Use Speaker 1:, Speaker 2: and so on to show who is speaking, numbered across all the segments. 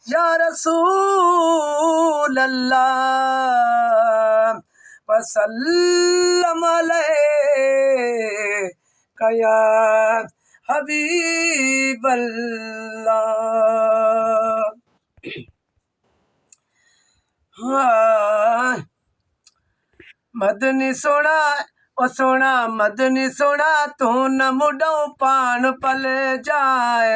Speaker 1: या रसूल अल्लाह वसल्लम अलैका या हबीब अल्लाह। हाँ, मदनी सोना ओ सोना मदनी सोना तू न मुडो पान पल जाए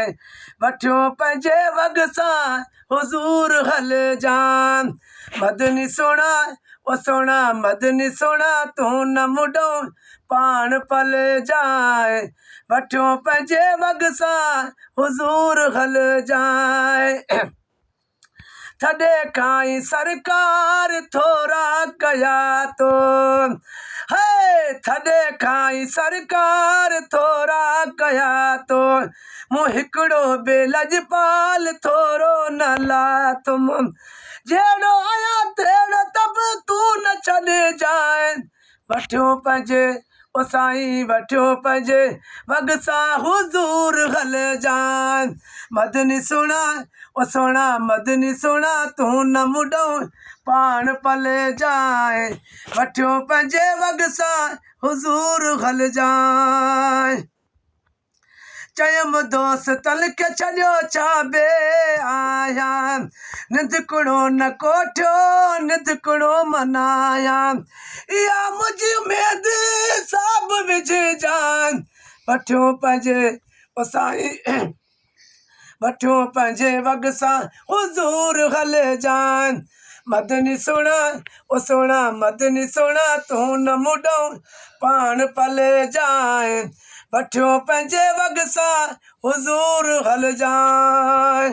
Speaker 1: वठो पंहिंजे वग सां हुजूर हल जान। मदनी सोना ओ सोना मदनी सोना तू न मुडो पान पल जाए वठो पंहिंजे वग सां हुजूर हल जाए। थॾे खां सरकार थोरा कया तो है थॾे खां सरकार थोरा कया तो मूं हिकिड़ो बेलजपाल थोरो न लाथुम जहिड़ो आया तहिड़ो तब तू न छॾे जाए वठियो पंहिंजे ओ साईं वठियो पंहिंजे वग सां हुजूर हल जान। मदनी सोना ओ सोना मदनी सोना तू न मुडो पान पल जाए वठियो पंहिंजे वग सां हुजूर हल जाए। चयमि दोस्तनि खे छॾियो छा बे आया निंदकड़ो न कोठियो निंदकड़ो मनाया इहा मुंहिंजी उमेद साब विझे जान वठियो पंहिंजे ओ साईं वठो पंहिंजे वग सां हुजूर हल जान। मदनी सोना ओ सोना मदनी सोना तू न मुडो पान पल जाए वठो पंहिंजे वग सां हुजूर हल जाए।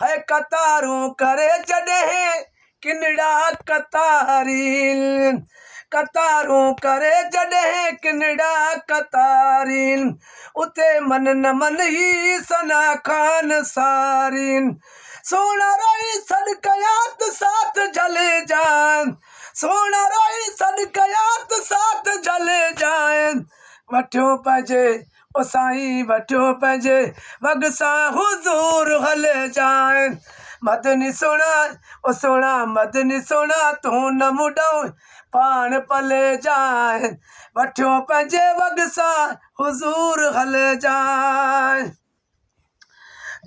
Speaker 1: है कतारूं करे जॾहिं किनड़ा कतारीन कतारूं करे जॾहिं किनड़ा कतारीन उते मन न मन ही सना खान सारीन सोना रोई सदकयात साथ जले जान सोना रोई सदकयात साथ जले जान वठियो पंहिंजे ओ साईं वठियो पंहिंजे वग सां हुजूर हल जाए। मदनी सोना ओ सोना मदनी सोना तू न मुडो पान पल जाए वठियो पंहिंजे वग सां हुजूर हल जाए।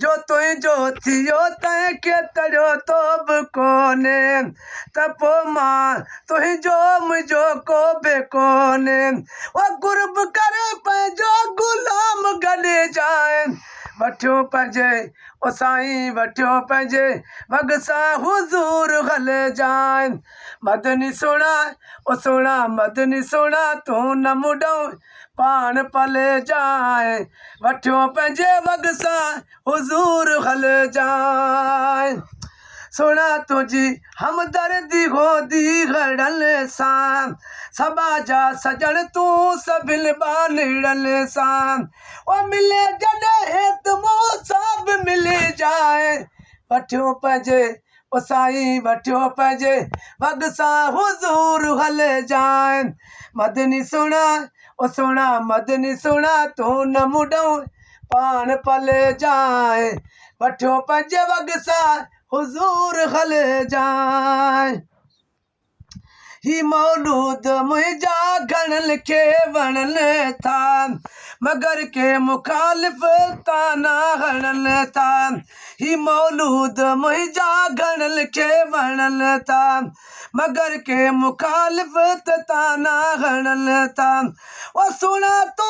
Speaker 1: जो तुंहिंजो थियो तंहिंखे तरियो तो बि कोन्हे त पोइ मां तुंहिंजो मुंहिंजो को बि कोन्हे ओ गुरब करे पंहिंजो गुलाम गॾे जाए वठियो पंहिंजे ओ साईं वठियो पंहिंजे वग सां हुजूर हल जाए। मदनी सोना ओ सोना मदनी सोना तू न मुडो पान पल जाए वठियो पंहिंजे वग सां हुजूर हल जाए। सोना तुंहिंजी हमदर्दी होदी घड़ल सां सबा जा सजण तूं सभिल बानड़ल सां ओ मिले जॾहिं त मूं सां बि मिली जाए वठियो पंहिंजे ओ साईं वठियो पंहिंजे वग सां हुजूर हल जाए। मदनी सोना ओ सोना मदनी सोना तू न मुडो पान पल जाए वठियो पंहिंजे वग सां हुजूर हल जाए। ही मौलूद मुंहिंजा घणनि खे वणनि था मगर के मुखालिफ़ ताना हणनि था ही मौलूद मुंहिंजा घणनि खे वणनि था मगर के मुखालिफ़ ताना हणनि था ओ सुना तो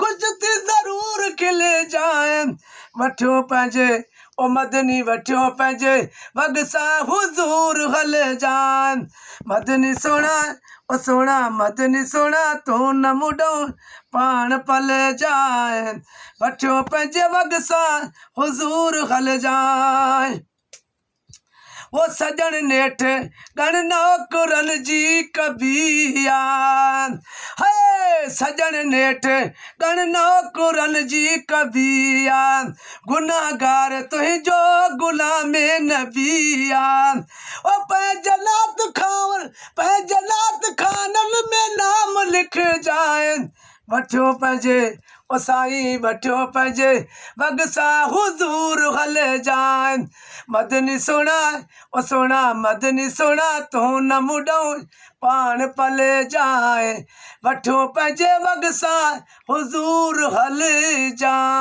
Speaker 1: ख़ुशि थी ज़रूर खिले जाए वठियो पंहिंजे ओ मदनी वठियो पंहिंजे वग सां हुजूर हल जान। मदनी सोना ओ सोना मदनी सोना तू न मुडो पान पल जाए वठियो पंहिंजे वग सां हुजूर हल जाए। वो सजन नेठ गण नौकरन जी कबिया है सजन नेठ गण नौकरन जी कबिया गुनाहगार तुंहिंजो गुलाम नबिया ओ पंहिंजलात खानन में नाम लिख जाए वठियो पंहिंजे ओ साईं वठियो पंहिंजे वग सां हुज़ूर हल जाए मदनी सोना ओ सोना मदनी सोना तूं न मुॾऊं पाण पल जाए वठियो पंहिंजे वग सां हुज़ूर हल जाए।